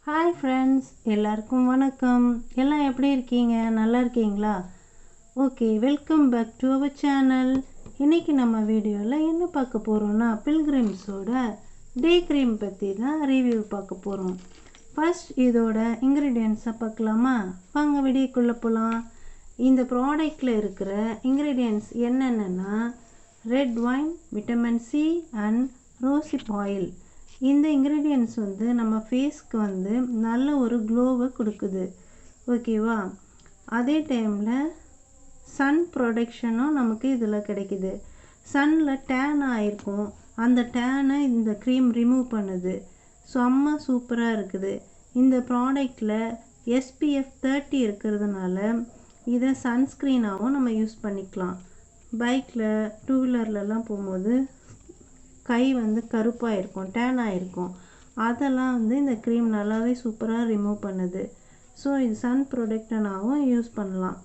Hi friends, எல்லாருக்கும் வணக்கம். எல்லாம் எப்படி இருக்கீங்க? நல்லா இருக்கீங்களா? Okay, welcome back to our channel. இன்றைக்கி நம்ம வீடியோவில் என்ன பார்க்க போகிறோன்னா, பில்கிரிம்ஸோட டே க்ரீம் பற்றி தான் ரிவ்யூ பார்க்க போகிறோம். ஃபர்ஸ்ட் இதோட இன்க்ரீடியன்ட்ஸை பார்க்கலாமா? வாங்க வீடியோக்குள்ளே போகலாம். இந்த ப்ராடக்டில் இருக்கிற இன்க்ரீடியன்ட்ஸ் என்னென்னா, red wine, vitamin C and rosehip oil. இந்த இன்க்ரீடியன்ட்ஸ் நம்ம ஃபேஸ்க்கு நல்ல ஒரு க்ளோவை கொடுக்குது. ஓகேவா? அதே டைமில் சன் ப்ரொடெக்ஷனும் நமக்கு இதில் கிடைக்குது. சன்னில் டேன் ஆகிருக்கும், அந்த டேனை இந்த க்ரீம் ரிமூவ் பண்ணுது. செம்ம சூப்பராக இருக்குது. இந்த ப்ராடக்டில் SPF 30 இருக்கிறதுனால இதை சன்ஸ்க்ரீனாகவும் நம்ம யூஸ் பண்ணிக்கலாம். பைக்கில், டூ வீலர்லலாம் போகும்போது கை கருப்பாக இருக்கும், டேன் ஆகிருக்கும், அதெல்லாம் இந்த க்ரீம் நல்லாவே சூப்பராக ரிமூவ் பண்ணுது. ஸோ இது சன் ப்ரொடெக்டனாகவும் யூஸ் பண்ணலாம்.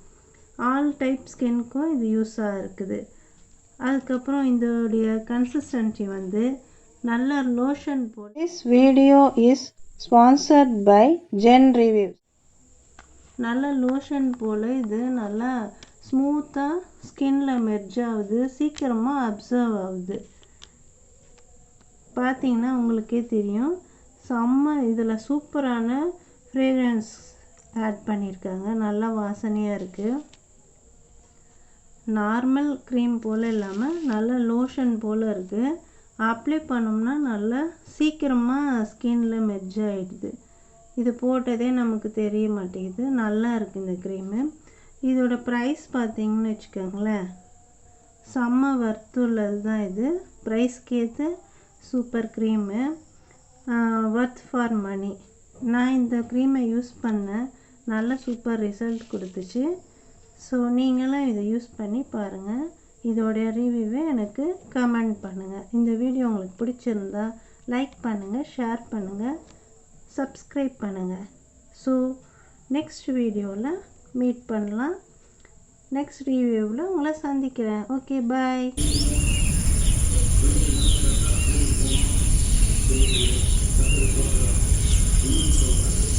ஆல் டைப் ஸ்கின்க்கும் இது யூஸாக இருக்குது. அதுக்கப்புறம் இதோடைய கன்சிஸ்டன்சி நல்ல லோஷன் போல். This video is sponsored by Zen Reviews. நல்ல லோஷன் போல் இது நல்லா ஸ்மூத்தாக ஸ்கின்ல மெர்ஜ் ஆகுது, சீக்கிரமாக அப்சர்வ் ஆகுது. பார்த்தீங்கன்னா உங்களுக்கே தெரியும், செம்ம இதில் சூப்பரான ஃப்ரேக்ரன்ஸ் ஆட் பண்ணியிருக்காங்க. நல்லா வாசனையாக இருக்குது. நார்மல் க்ரீம் போல் இல்லாமல் நல்ல லோஷன் போல் இருக்குது. அப்ளை பண்ணோம்னா நல்லா சீக்கிரமாக ஸ்கின்ல மெர்ஜ் ஆகிடுது. இது போட்டதே நமக்கு தெரிய மாட்டேங்குது. நல்லா இருக்குது இந்த க்ரீமு. இதோட ப்ரைஸ் பார்த்தீங்கன்னு வச்சுக்கோங்களேன், செம்ம வர்த்துள்ளது தான் இது. ப்ரைஸ்க்கேற்ற super cream, worth for money. நான் இந்த க்ரீமை யூஸ் பண்ணேன், நல்ல சூப்பர் ரிசல்ட் கொடுத்துச்சு. ஸோ நீங்களும் இதை யூஸ் பண்ணி பாருங்கள். இதோடைய ரிவ்யூவை எனக்கு கமெண்ட் பண்ணுங்கள். இந்த வீடியோ உங்களுக்கு பிடிச்சிருந்தா லைக் பண்ணுங்கள், ஷேர் பண்ணுங்கள், சப்ஸ்கிரைப் பண்ணுங்கள். ஸோ நெக்ஸ்ட் வீடியோவில் மீட் பண்ணலாம். நெக்ஸ்ட் ரிவ்யூவில் உங்களை சந்திக்கிறேன். Okay, bye. Thank you.